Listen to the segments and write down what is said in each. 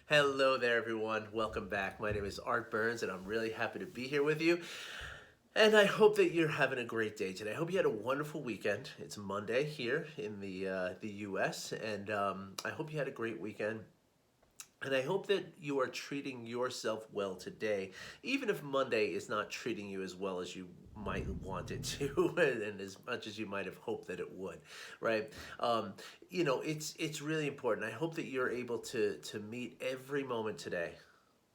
Hello there, everyone. Welcome back. My name is Art Burns, and I'm really happy to be here with you. And I hope that you're having a great day today. I hope you had a wonderful weekend. It's Monday here in the U.S., and I hope you had a great weekend. And I hope that you are treating yourself well today, even if Monday is not treating you as well as you might want it to, and as much as you might have hoped that it would, right? Um, it's really important. I hope that you're able to meet every moment today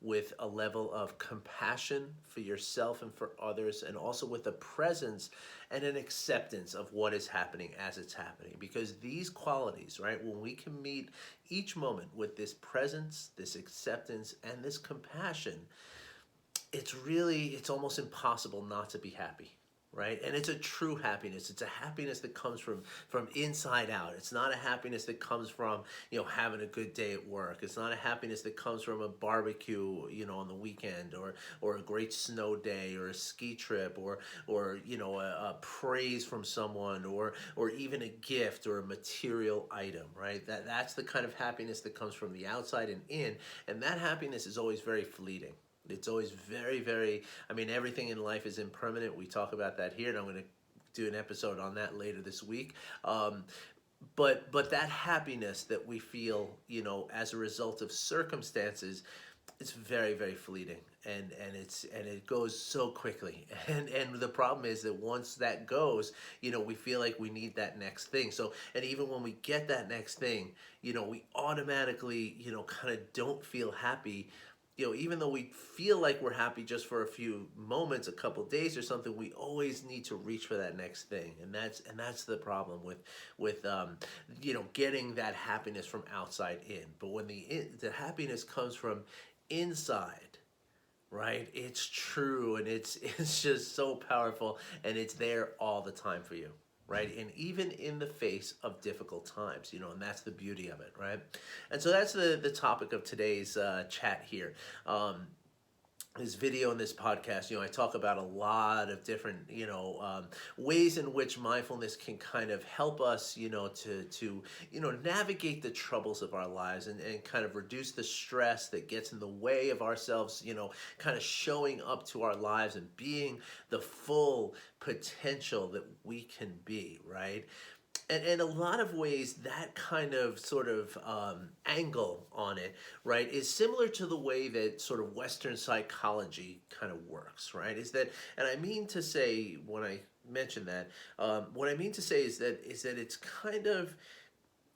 with a level of compassion for yourself and for others, and also with a presence and an acceptance of what is happening as it's happening. Because these qualities, right, when we can meet each moment with this presence, this acceptance, and this compassion, it's almost impossible not to be happy, right? And it's a true happiness. It's a happiness that comes from inside out. It's not a happiness that comes from, having a good day at work. It's not a happiness that comes from a barbecue, on the weekend, or a great snow day, or a ski trip, or a praise from someone, or even a gift or a material item, right? That's the kind of happiness that comes from the outside and in, and that happiness is always very fleeting. It's always very, very, I mean, everything in life is impermanent. We talk about that here, and I'm going to do an episode on that later this week. But that happiness that we feel, as a result of circumstances, it's very, very fleeting, and it goes so quickly. And the problem is that once that goes, we feel like we need that next thing. So, and even when we get that next thing, we automatically, kind of don't feel happy. Even though we feel like we're happy just for a few moments, a couple days or something, we always need to reach for that next thing, and that's the problem with getting that happiness from outside in. But when the happiness comes from inside, right? It's true, and it's just so powerful, and it's there all the time for you, right? And even in the face of difficult times, and that's the beauty of it, right? And so that's the topic of today's chat here. This video and this podcast, I talk about a lot of different, ways in which mindfulness can kind of help us, to navigate the troubles of our lives, and kind of reduce the stress that gets in the way of ourselves, kind of showing up to our lives and being the full potential that we can be, right? And in a lot of ways, that kind of sort of angle on it, right, is similar to the way that sort of Western psychology kind of works, right? Is that, and I mean to say when I mention that, what I mean to say is that it's kind of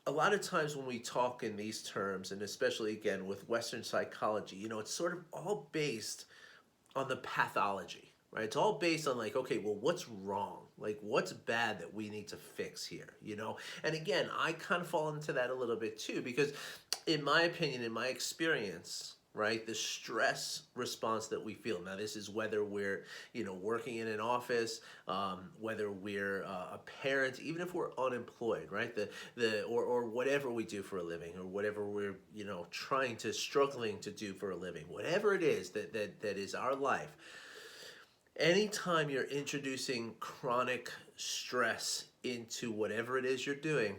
a lot of times when we talk in these terms, and especially again with Western psychology, it's sort of all based on the pathology, right? It's all based on, like, okay, well, what's wrong? Like, what's bad that we need to fix here? And again, I kind of fall into that a little bit too, because in my opinion, in my experience, right, the stress response that we feel, now this is whether we're, working in an office, whether we're a parent, even if we're unemployed, right, or whatever we do for a living, or whatever we're, struggling to do for a living, whatever it is that is our life. Anytime you're introducing chronic stress into whatever it is you're doing,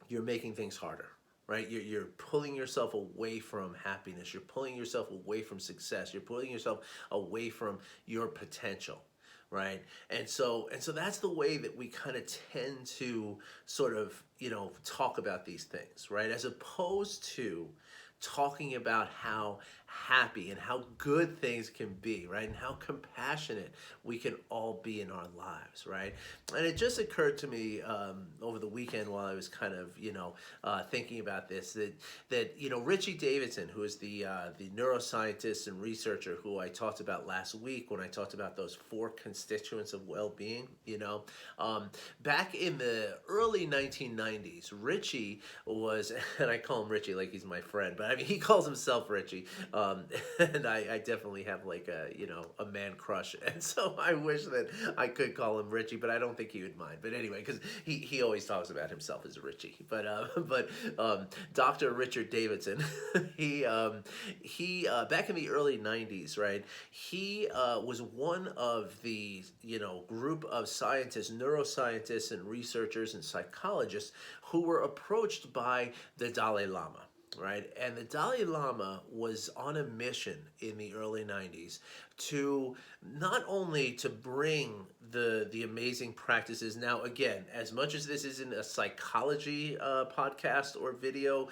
you're making things harder, right? You're pulling yourself away from happiness. You're pulling yourself away from success. You're pulling yourself away from your potential, right? And so that's the way that we kind of tend to sort of, talk about these things, right? As opposed to talking about how happy and how good things can be, right? And how compassionate we can all be in our lives, right? And it just occurred to me over the weekend while I was kind of, thinking about this, that Richie Davidson, who is the neuroscientist and researcher who I talked about last week when I talked about those four constituents of well-being, back in the early 1990s, Richie was, and I call him Richie like he's my friend, but I mean, he calls himself Richie, and I definitely have like a man crush, and so I wish that I could call him Richie, but I don't think he would mind. But anyway, because he always talks about himself as Richie, but Dr. Richard Davidson, he back in the early 90s, right? He was one of the group of scientists, neuroscientists, and researchers and psychologists who were approached by the Dalai Lama. right? And the Dalai Lama was on a mission in the early 90s to not only to bring the amazing practices. Now, again, as much as this isn't a psychology podcast or video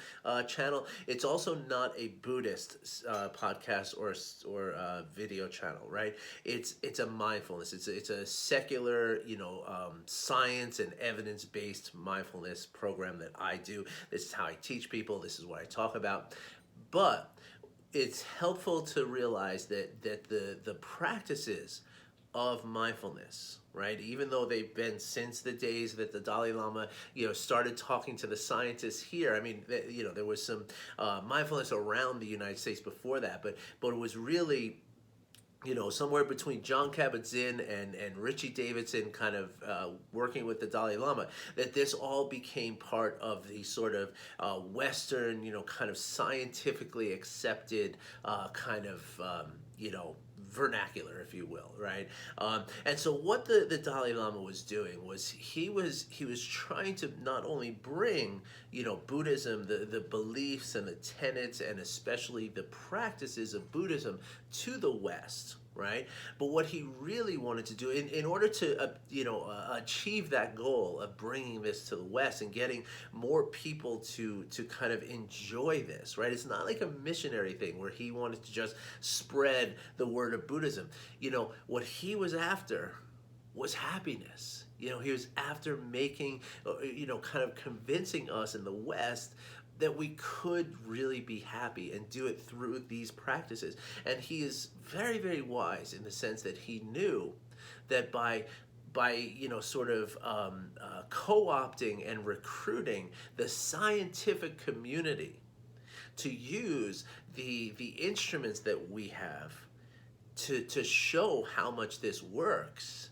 channel, it's also not a Buddhist podcast or video channel, right? It's a mindfulness. It's a secular, science and evidence based mindfulness program that I do. This is how I teach people. This is what I talk about. But it's helpful to realize that the practices of mindfulness, right? Even though they've been since the days that the Dalai Lama, started talking to the scientists here. I mean, there was some mindfulness around the United States before that, but it was really, somewhere between John Kabat-Zinn and Richie Davidson kind of working with the Dalai Lama, that this all became part of the sort of Western, kind of scientifically accepted kind of, vernacular, if you will, right? And so what the Dalai Lama was doing was he was trying to not only bring, Buddhism, the beliefs and the tenets and especially the practices of Buddhism to the West, right? But what he really wanted to do in order to achieve that goal of bringing this to the West and getting more people to kind of enjoy this, right? It's not like a missionary thing where he wanted to just spread the word of Buddhism. What he was after was happiness. He was after making, kind of convincing us in the West that we could really be happy and do it through these practices. And he is very, very wise in the sense that he knew that by sort of co-opting and recruiting the scientific community to use the instruments that we have to show how much this works,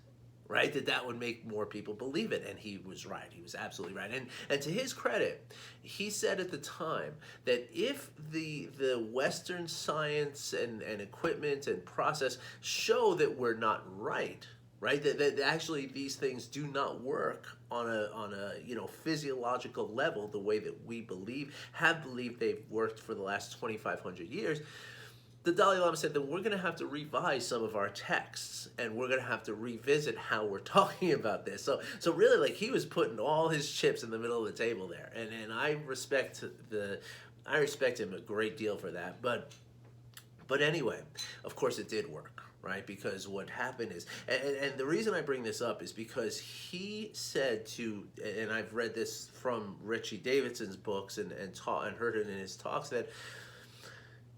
right? That would make more people believe it. And he was right. He was absolutely right. And to his credit, he said at the time that if the Western science and equipment and process show that we're not right, that actually these things do not work on a physiological level the way that we have believed they've worked for the last 2,500 years, the Dalai Lama said that we're going to have to revise some of our texts and we're going to have to revisit how we're talking about this. So really, like, he was putting all his chips in the middle of the table there, and I respect him a great deal for that. But anyway, of course, it did work, right? Because what happened is, and the reason I bring this up is because he said and I've read this from Richie Davidson's books and heard it in his talks, that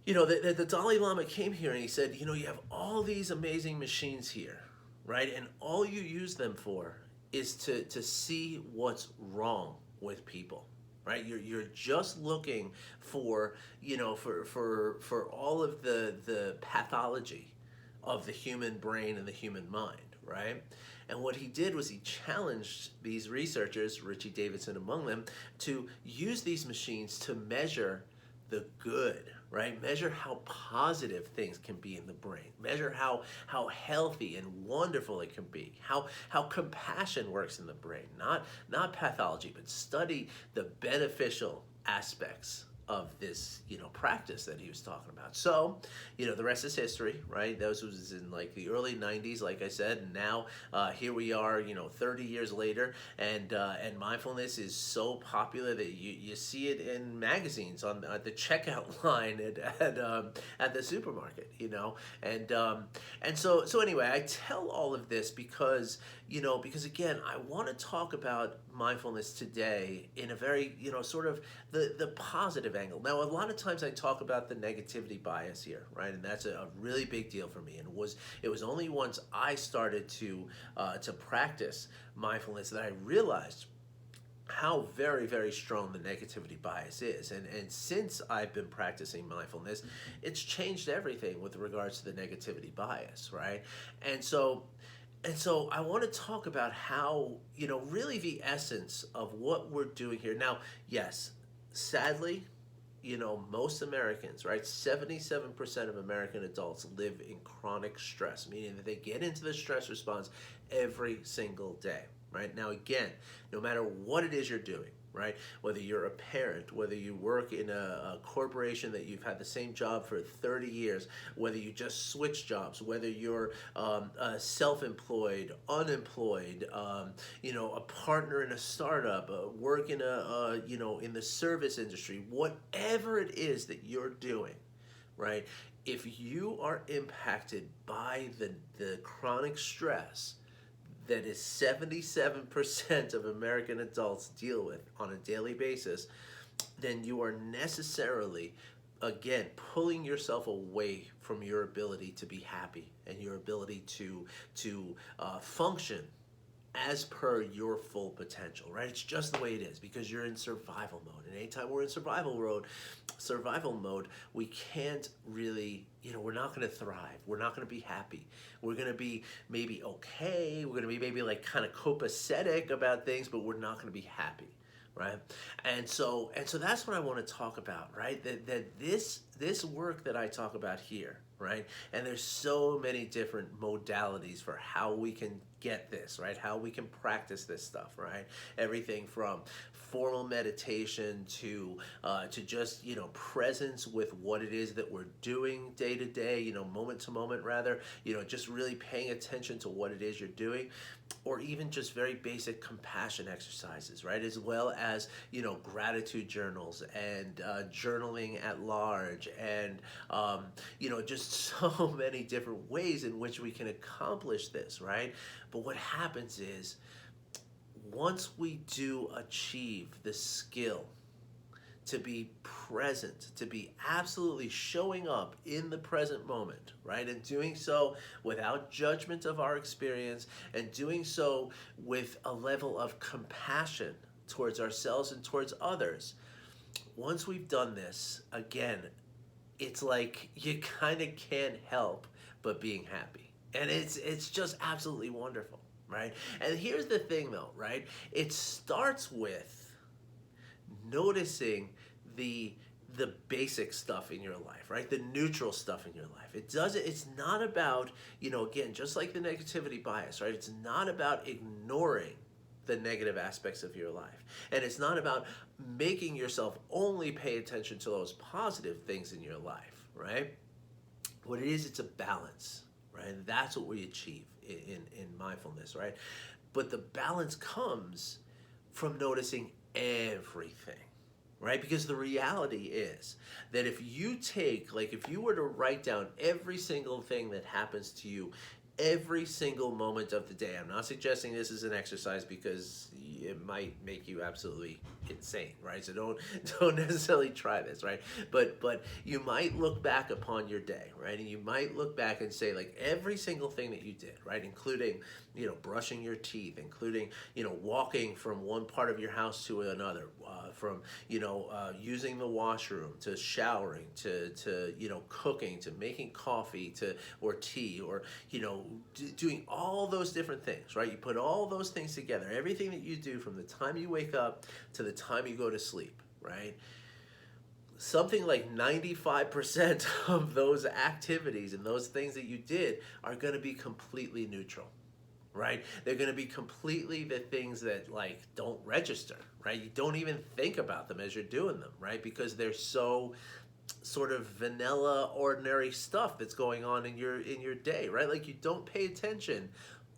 the Dalai Lama came here and he said, you have all these amazing machines here, right? And all you use them for is to see what's wrong with people, right? You're just looking for, for all of the pathology of the human brain and the human mind, right? And what he did was he challenged these researchers, Richie Davidson among them, to use these machines to measure the good, right? Measure how positive things can be in the brain. Measure how healthy and wonderful it can be. How compassion works in the brain. Not pathology, but study the beneficial aspects of this, practice that he was talking about. So, the rest is history, right? That was in like the early 90s, like I said, and now here we are, 30 years later, and mindfulness is so popular that you see it in magazines on the checkout line at the supermarket, and so anyway, I tell all of this because again, I want to talk about mindfulness today in a very, sort of the positive angle. Now, a lot of times I talk about the negativity bias here, right? And that's a really big deal for me. And it was only once I started to practice mindfulness that I realized how very, very strong the negativity bias is. And since I've been practicing mindfulness, it's changed everything with regards to the negativity bias, right? And so I want to talk about how, really the essence of what we're doing here. Now, yes, sadly, most Americans, right, 77% of American adults live in chronic stress, meaning that they get into the stress response every single day, right? Now, again, no matter what it is you're doing, right? Whether you're a parent, whether you work in a corporation that you've had the same job for 30 years, whether you just switch jobs, whether you're self-employed, unemployed, a partner in a startup, work in in the service industry, whatever it is that you're doing, right? If you are impacted by the chronic stress that is 77% of American adults deal with on a daily basis, then you are necessarily, again, pulling yourself away from your ability to be happy and your ability to function as per your full potential, right? It's just the way it is because you're in survival mode. And anytime we're in survival mode, we can't really, we're not going to thrive. We're not going to be happy. We're going to be maybe okay. We're going to be maybe like kind of copacetic about things, but we're not going to be happy. Right, and so that's what I want to talk about, right? That this work that I talk about here, right? And there's so many different modalities for how we can get this, right? How we can practice this stuff, right? Everything from formal meditation to just presence with what it is that we're doing day to day, moment to moment rather, just really paying attention to what it is you're doing, or even just very basic compassion exercises, right? As well as gratitude journals and journaling at large, and just so many different ways in which we can accomplish this, right? But what happens is, once we do achieve the skill to be present, to be absolutely showing up in the present moment, right? And doing so without judgment of our experience, and doing so with a level of compassion towards ourselves and towards others. Once we've done this, again, it's like you kind of can't help but being happy. And it's just absolutely wonderful, right? And here's the thing though, right? It starts with noticing the basic stuff in your life, right? The neutral stuff in your life. It's not about, again, just like the negativity bias, right? It's not about ignoring the negative aspects of your life. And it's not about making yourself only pay attention to those positive things in your life, right? What it is, it's a balance, right? And that's what we achieve in mindfulness, right? But the balance comes from noticing everything, right? Because the reality is that if you were to write down every single thing that happens to you every single moment of the day. I'm not suggesting this is an exercise because it might make you absolutely insane, right? So don't necessarily try this, right? But you might look back upon your day, right? And you might look back and say, like, every single thing that you did, right? Including, brushing your teeth, including, walking from one part of your house to another, from, using the washroom to showering to cooking to making coffee or tea or, doing all those different things, right? You put all those things together, everything that you do from the time you wake up to the time you go to sleep, right? Something like 95% of those activities and those things that you did are going to be completely neutral, right? They're going to be completely the things that don't register, right? You don't even think about them as you're doing them, right? Because they're so sort of vanilla, ordinary stuff that's going on in your day, right? Like, you don't pay attention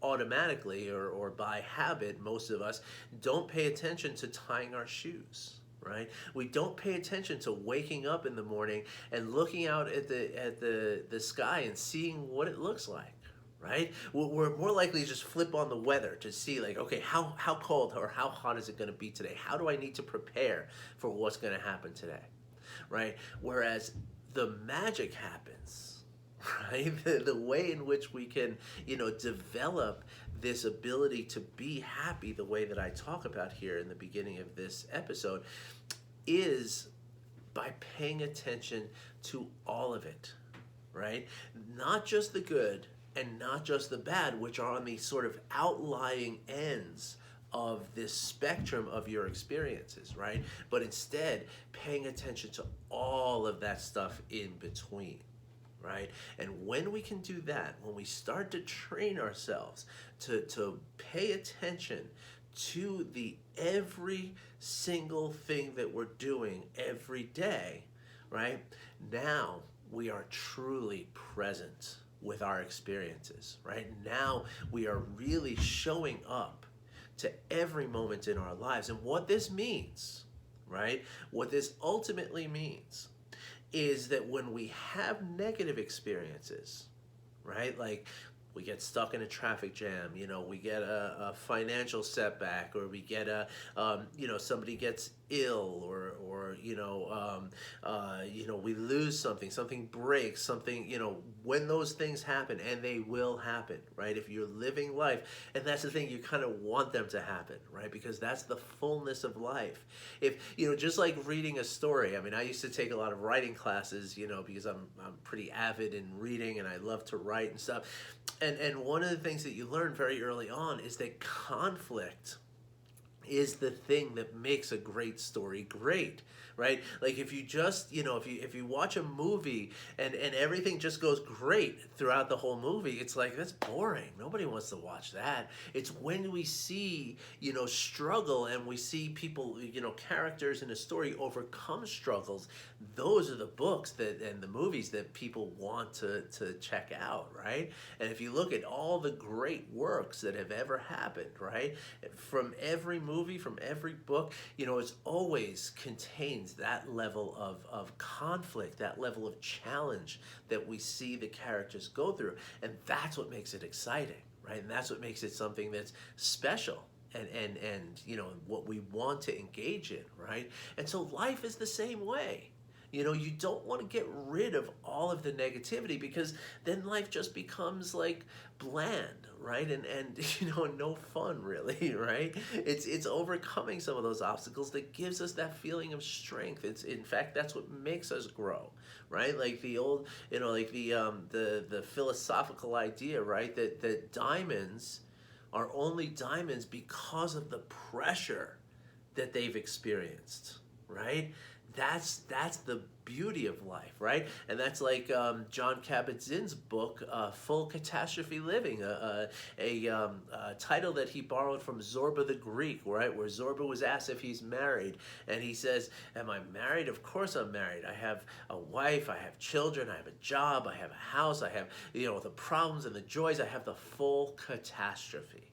automatically or by habit. Most of us don't pay attention to tying our shoes, right? We don't pay attention to waking up in the morning and looking out at the sky and seeing what it looks like, right? We're more likely to just flip on the weather to see, like, okay, how cold or how hot is it going to be today? How do I need to prepare for what's going to happen today, right? Whereas the magic happens, right? The way in which we can, develop this ability to be happy the way that I talk about here in the beginning of this episode is by paying attention to all of it, right? Not just the good and not just the bad, which are on the sort of outlying ends of this spectrum of your experiences, right? But instead, paying attention to all of that stuff in between, right? And when we can do that, when we start to train ourselves to pay attention to the every single thing that we're doing every day, right? Now we are truly present with our experiences, right? Now we are really showing up to every moment in our lives. And what this means, right? What this ultimately means is that when we have negative experiences, right? Like we get stuck in a traffic jam, we get a financial setback, or we get somebody gets ill, or we lose something, something breaks, something, when those things happen, and they will happen, right? If you're living life, and that's the thing, you kind of want them to happen, right? Because that's the fullness of life. If, just like reading a story, I mean, I used to take a lot of writing classes, because I'm pretty avid in reading and I love to write and stuff. And one of the things that you learn very early on is that conflict is the thing that makes a great story great, right? Like if you just, if you watch a movie and everything just goes great throughout the whole movie, it's like, that's boring. Nobody wants to watch that. It's when we see, struggle, and we see people, characters in a story overcome struggles. Those are the books and the movies that people want to check out, right? And if you look at all the great works that have ever happened, right? From every movie, from every book, it's always contains that level of conflict, that level of challenge that we see the characters go through. And that's what makes it exciting, right? And that's what makes it something that's special. And what we want to engage in, right? And so life is the same way. You don't want to get rid of all of the negativity, because then life just becomes like bland, right? And no fun really, right? It's overcoming some of those obstacles that gives us that feeling of strength. It's, in fact, that's what makes us grow, right? Like the old, like the philosophical idea, right? That diamonds are only diamonds because of the pressure that they've experienced, right? That's the beauty of life, right? And that's like John Kabat-Zinn's book, Full Catastrophe Living, a title that he borrowed from Zorba the Greek, right? Where Zorba was asked if he's married, and he says, "Am I married? Of course I'm married. I have a wife, I have children, I have a job, I have a house, I have the problems and the joys. I have the full catastrophe."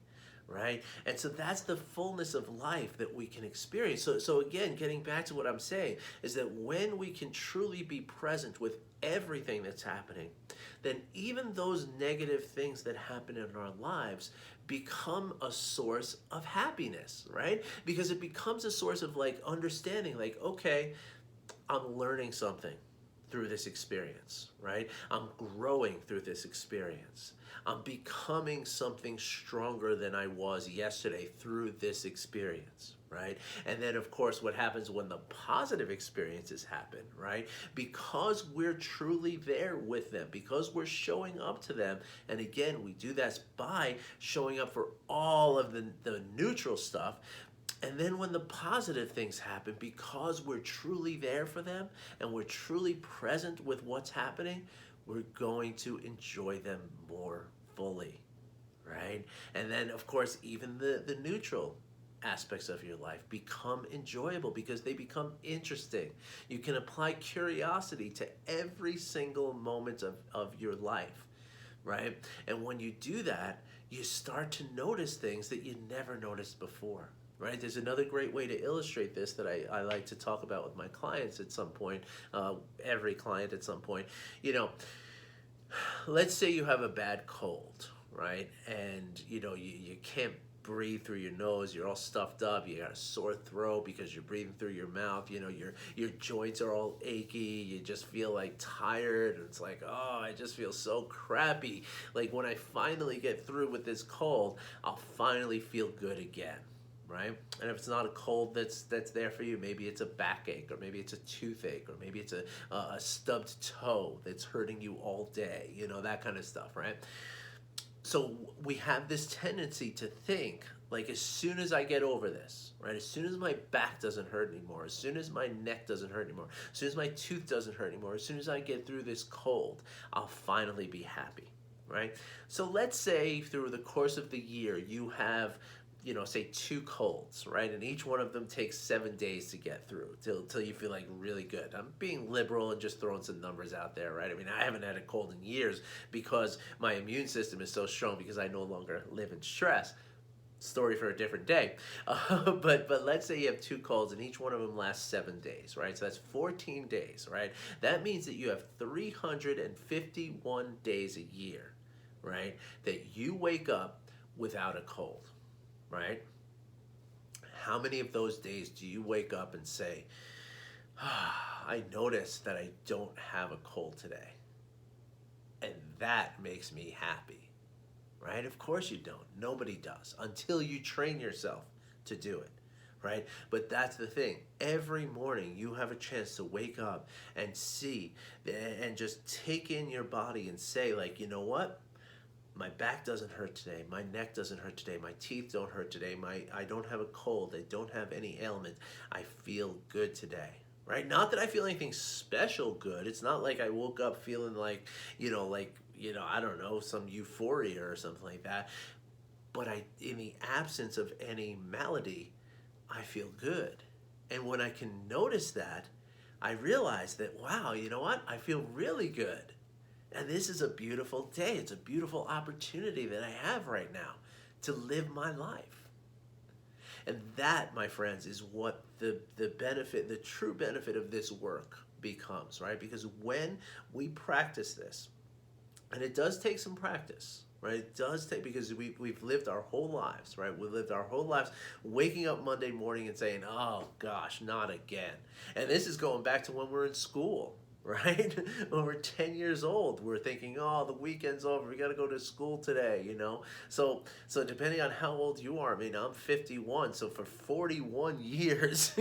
Right? And so that's the fullness of life that we can experience. So again, getting back to what I'm saying, is that when we can truly be present with everything that's happening, then even those negative things that happen in our lives become a source of happiness, right? Because it becomes a source of like understanding, like, okay, I'm learning something through this experience, right? I'm growing through this experience. I'm becoming something stronger than I was yesterday through this experience, right? And then, of course, what happens when the positive experiences happen, right? Because we're truly there with them, because we're showing up to them. And again, we do that by showing up for all of the neutral stuff. And then when the positive things happen, because we're truly there for them and we're truly present with what's happening, we're going to enjoy them more fully, right? And then, of course, even the neutral aspects of your life become enjoyable because they become interesting. You can apply curiosity to every single moment of your life, right? And when you do that, you start to notice things that you never noticed before. Right? There's another great way to illustrate this that I like to talk about with my clients at some point, every client at some point. Let's say you have a bad cold, right? And you can't breathe through your nose, you're all stuffed up, you got a sore throat because you're breathing through your mouth, your joints are all achy, you just feel like tired, and it's like, oh, I just feel so crappy. Like when I finally get through with this cold, I'll finally feel good again. Right? And if it's not a cold that's there for you, maybe it's a backache, or maybe it's a toothache, or maybe it's a stubbed toe that's hurting you all day, that kind of stuff, right? So we have this tendency to think, like, as soon as I get over this, right, as soon as my back doesn't hurt anymore, as soon as my neck doesn't hurt anymore, as soon as my tooth doesn't hurt anymore, as soon as I get through this cold, I'll finally be happy, right? So let's say through the course of the year, you have say 2 colds, right? And each one of them takes 7 days to get through till you feel like really good. I'm being liberal and just throwing some numbers out there, right? I mean, I haven't had a cold in years because my immune system is so strong because I no longer live in stress. Story for a different day. But let's say you have 2 colds and each one of them lasts 7 days, right? So that's 14 days, right? That means that you have 351 days a year, right? That you wake up without a cold, right? How many of those days do you wake up and say, I noticed that I don't have a cold today, and that makes me happy, right? Of course you don't. Nobody does until you train yourself to do it, right? But that's the thing. Every morning you have a chance to wake up and see and just take in your body and say, like, you know what? My back doesn't hurt today. My neck doesn't hurt today. My teeth don't hurt today. I don't have a cold. I don't have any ailment. I feel good today, right? Not that I feel anything special good. It's not like I woke up feeling like, I don't know, some euphoria or something like that. But in the absence of any malady, I feel good. And when I can notice that, I realize that, wow, you know what? I feel really good. And this is a beautiful day. It's a beautiful opportunity that I have right now to live my life. And that, my friends, is what the benefit, the true benefit of this work becomes, right? Because when we practice this, and it does take some practice, right? It does take, because we've lived our whole lives, right? We've lived our whole lives waking up Monday morning and saying, oh gosh, not again. And this is going back to when we're in school, right? When we're 10 years old, we're thinking, oh, the weekend's over. We got to go to school today, So depending on how old you are, I mean, I'm 51. So for 41 years,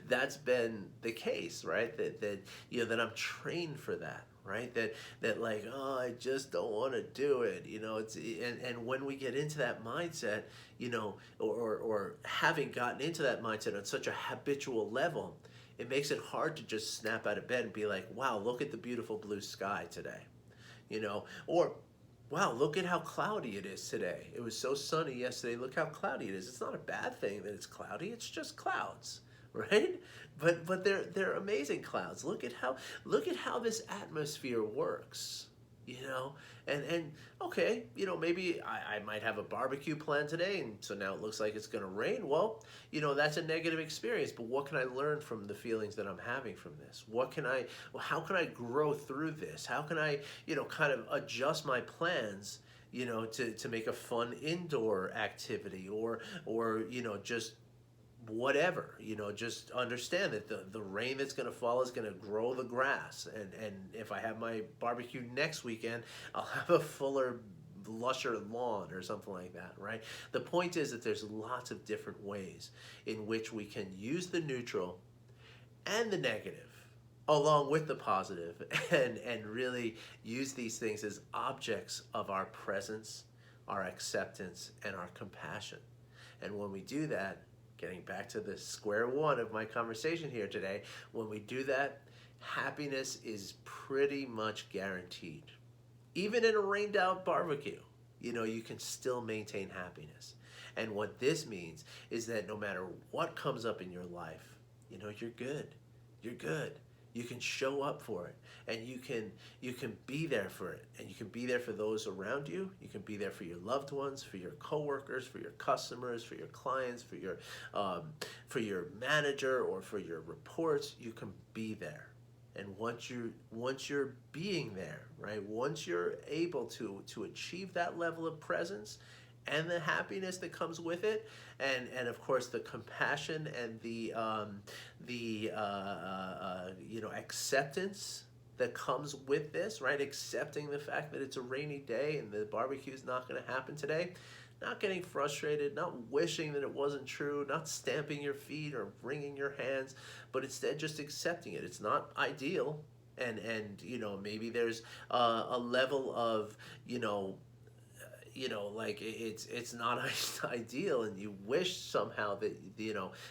that's been the case, right? That I'm trained for that. Right? That like, oh, I just don't want to do it. And when we get into that mindset, or having gotten into that mindset on such a habitual level, it makes it hard to just snap out of bed and be like, wow, look at the beautiful blue sky today. Or wow, look at how cloudy it is today. It was so sunny yesterday. Look how cloudy it is. It's not a bad thing that it's cloudy. It's just clouds, right? But they're amazing clouds. Look at how this atmosphere works. And okay, maybe I might have a barbecue plan today, and so now it looks like it's going to rain. Well, that's a negative experience, but what can I learn from the feelings that I'm having from this? How can I grow through this? How can I, kind of adjust my plans, to make a fun indoor activity, or just whatever, just understand that the rain that's going to fall is going to grow the grass, and if I have my barbecue next weekend, I'll have a fuller, lusher lawn or something like that, right? The point is that there's lots of different ways in which we can use the neutral and the negative along with the positive, and really use these things as objects of our presence, our acceptance, and our compassion. And when we do that, getting back to the square one of my conversation here today, when we do that, happiness is pretty much guaranteed. Even in a rained out barbecue, you can still maintain happiness. And what this means is that no matter what comes up in your life, you're good. You're good. You can show up for it, and you can be there for it, and you can be there for those around you. You can be there for your loved ones, for your coworkers, for your customers, for your clients, for your manager, or for your reports. You can be there, and once you're being there, right? Once you're able to achieve that level of presence, and the happiness that comes with it, and of course the compassion and the acceptance that comes with this, right? Accepting the fact that it's a rainy day and the barbecue is not going to happen today, not getting frustrated, not wishing that it wasn't true, not stamping your feet or wringing your hands, but instead just accepting it. It's not ideal, and maybe there's a level of like it's not ideal, and you wish somehow that,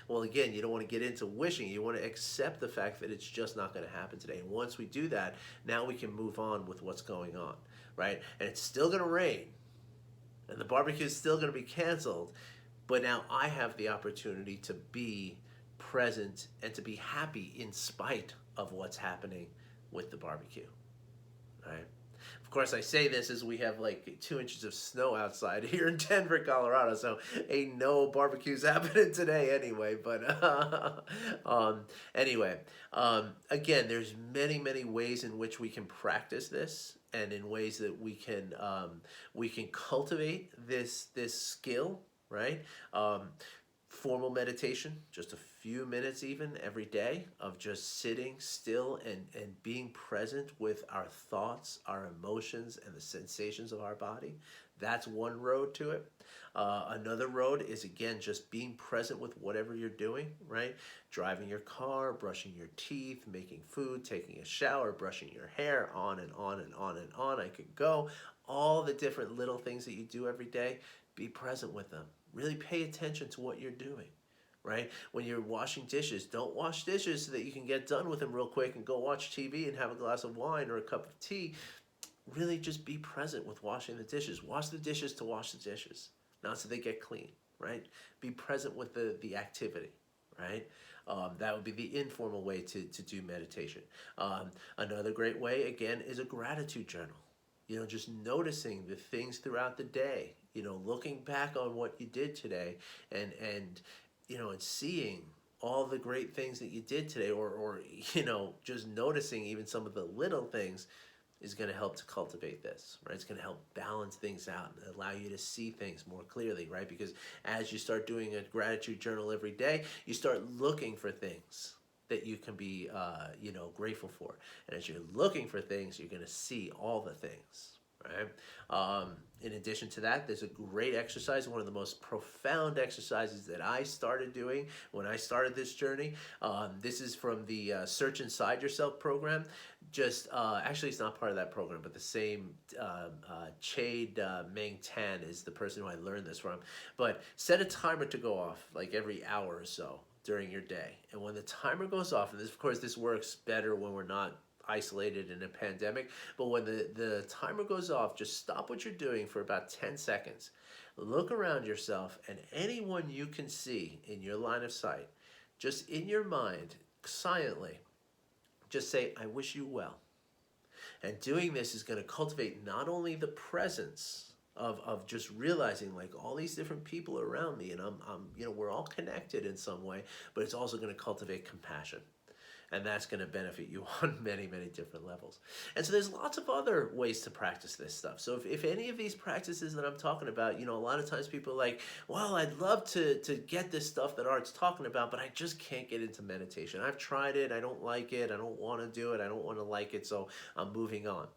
well, again, you don't want to get into wishing. You want to accept the fact that it's just not going to happen today. And once we do that, now we can move on with what's going on, right? And it's still going to rain, and the barbecue is still going to be canceled, But now I have the opportunity to be present and to be happy in spite of what's happening with the barbecue, right? Of course, I say this as we have like 2 inches of snow outside here in Denver, Colorado, so ain't no barbecues happening today anyway. But anyway, again, there's many, many ways in which we can practice this, and in ways that we can cultivate this skill, right? Formal meditation, just a few minutes even every day of just sitting still and being present with our thoughts, our emotions, and the sensations of our body. That's one road to it. Another road is, again, just being present with whatever you're doing, right? Driving your car, brushing your teeth, making food, taking a shower, brushing your hair, on and on and on and on. I could go. All the different little things that you do every day, be present with them. Really pay attention to what you're doing, right? When you're washing dishes, don't wash dishes so that you can get done with them real quick and go watch TV and have a glass of wine or a cup of tea. Really just be present with washing the dishes. Wash the dishes to wash the dishes, not so they get clean, right? Be present with the activity, right? That would be the informal way to do meditation. Another great way, again, is a gratitude journal. Just noticing the things throughout the day, looking back on what you did today, and seeing all the great things that you did today, or just noticing even some of the little things, is going to help to cultivate this, right? It's going to help balance things out and allow you to see things more clearly, right? Because as you start doing a gratitude journal every day, you start looking for things that you can be, grateful for. And as you're looking for things, you're going to see all the things, right? In addition to that, there's a great exercise, one of the most profound exercises that I started doing when I started this journey. This is from the Search Inside Yourself program. Actually, it's not part of that program, but the same Chade Meng Tan is the person who I learned this from. But set a timer to go off like every hour or so during your day. And when the timer goes off, and this, of course, this works better when we're not isolated in a pandemic, but when the timer goes off, just stop what you're doing for about 10 seconds. Look around yourself, and anyone you can see in your line of sight, just in your mind, silently, just say, "I wish you well." And doing this is going to cultivate not only the presence of just realizing like all these different people around me, and we're all connected in some way, but it's also going to cultivate compassion. And that's going to benefit you on many, many different levels. And so there's lots of other ways to practice this stuff. So if any of these practices that I'm talking about, a lot of times people are like, well, I'd love to get this stuff that Art's talking about, but I just can't get into meditation. I've tried it. I don't like it. I don't want to do it. I don't want to like it. So I'm moving on.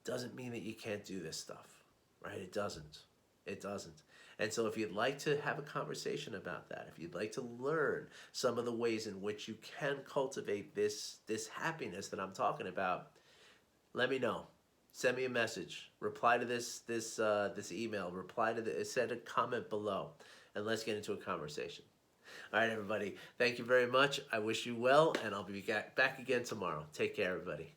Doesn't mean that you can't do this stuff, right? It doesn't. It doesn't. And so if you'd like to have a conversation about that, if you'd like to learn some of the ways in which you can cultivate this happiness that I'm talking about, let me know. Send me a message. Reply to this email. Send a comment below, and let's get into a conversation. All right, everybody. Thank you very much. I wish you well, and I'll be back again tomorrow. Take care, everybody.